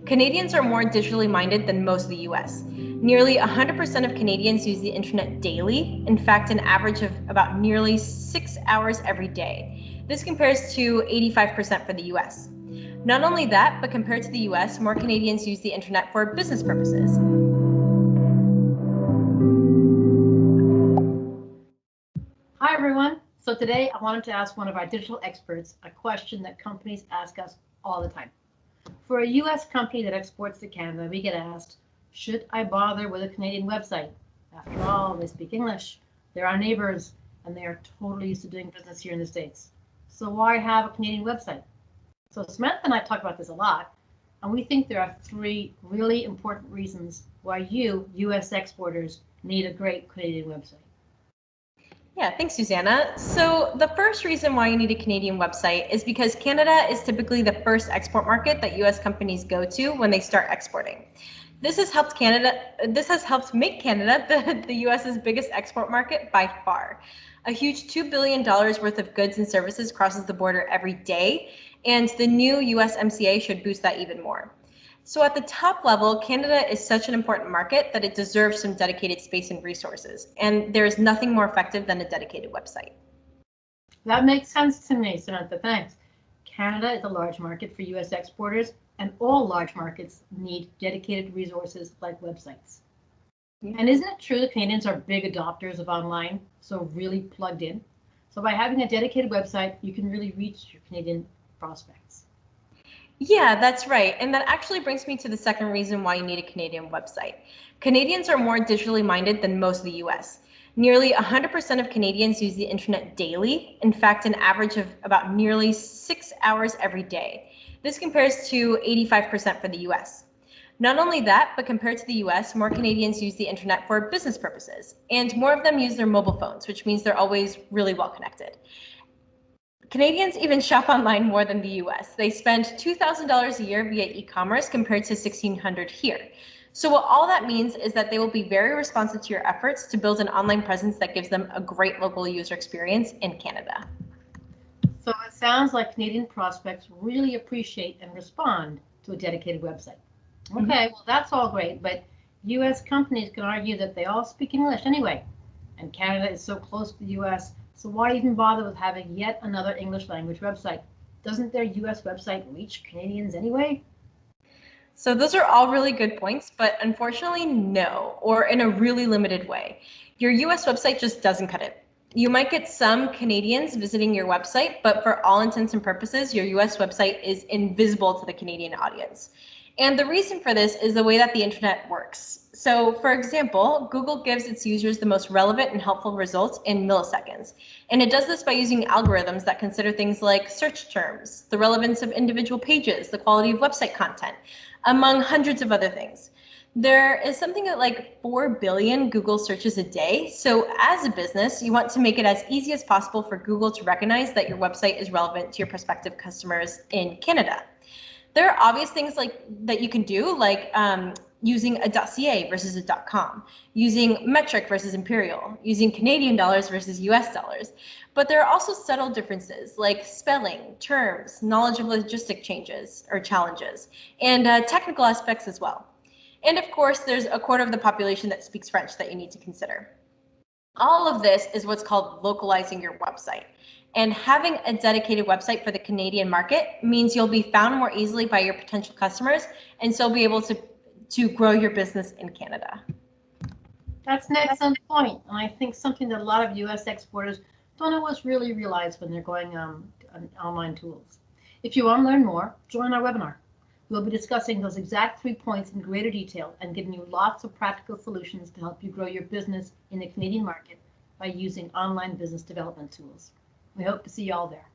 Canadians are more digitally minded than most of the US. Nearly 100% of Canadians use the internet daily, in fact, an average of about nearly 6 hours every day. This compares to 85% for the US. Not only that, but compared to the US, more Canadians use the internet for business purposes. Hi everyone. So today I wanted to ask one of our digital experts a question that companies ask us all the time. For a US company that exports to Canada, we get asked, should I bother with a Canadian website? After all, they speak English, they're our neighbors, and they are totally used to doing business here in the States. So why have a Canadian website? So Samantha and I talk about this a lot, and we think there are three really important reasons why you, US exporters, need a great Canadian website. Yeah, thanks, Susanna. So the first reason why you need a Canadian website is because Canada is typically the first export market that US companies go to when they start exporting. This has helped make Canada the US's biggest export market by far. A huge $2 billion worth of goods and services crosses the border every day, and the new USMCA should boost that even more. So at the top level, Canada is such an important market that it deserves some dedicated space and resources, and there is nothing more effective than a dedicated website. That makes sense to me, Samantha. Thanks. Canada is a large market for US exporters, and all large markets need dedicated resources like websites. Yeah. And isn't it true that Canadians are big adopters of online, so really plugged in? So by having a dedicated website, you can really reach your Canadian prospects. Yeah, that's right. And that actually brings me to the second reason why you need a Canadian website. Canadians are more digitally minded than most of the US. Nearly 100% of Canadians use the internet daily, in fact, an average of about nearly 6 hours every day. This compares to 85% for the US. Not only that, but compared to the US, more Canadians use the internet for business purposes, and more of them use their mobile phones, which means they're always really well connected. Canadians even shop online more than the US. They spend $2,000 a year via e-commerce compared to $1,600 here. So what all that means is that they will be very responsive to your efforts to build an online presence that gives them a great local user experience in Canada. So it sounds like Canadian prospects really appreciate and respond to a dedicated website. Okay, well, that's all great, but US companies can argue that they all speak English anyway, and Canada is so close to the US, so why even bother with having yet another English language website? Doesn't their US website reach Canadians anyway? So those are all really good points, but unfortunately, no, or in a really limited way. Your US website just doesn't cut it. You might get some Canadians visiting your website, but for all intents and purposes, your US website is invisible to the Canadian audience. And the reason for this is the way that the internet works. So for example, Google gives its users the most relevant and helpful results in milliseconds. And it does this by using algorithms that consider things like search terms, the relevance of individual pages, the quality of website content, among hundreds of other things. There is something like 4 billion Google searches a day. So as a business, you want to make it as easy as possible for Google to recognize that your website is relevant to your prospective customers in Canada. There are obvious things that you can do, like using a .ca versus a .com, using metric versus imperial, using Canadian dollars versus US dollars. But there are also subtle differences like spelling, terms, knowledge of logistic changes or challenges, and technical aspects as well. And of course, there's a quarter of the population that speaks French that you need to consider. All of this is what's called localizing your website. And having a dedicated website for the Canadian market means you'll be found more easily by your potential customers, and so be able to grow your business in Canada. That's an excellent point, and I think something that a lot of US exporters don't always really realize when they're going on online tools. If you want to learn more, join our webinar. We'll be discussing those exact 3 points in greater detail and giving you lots of practical solutions to help you grow your business in the Canadian market by using online business development tools. We hope to see you all there.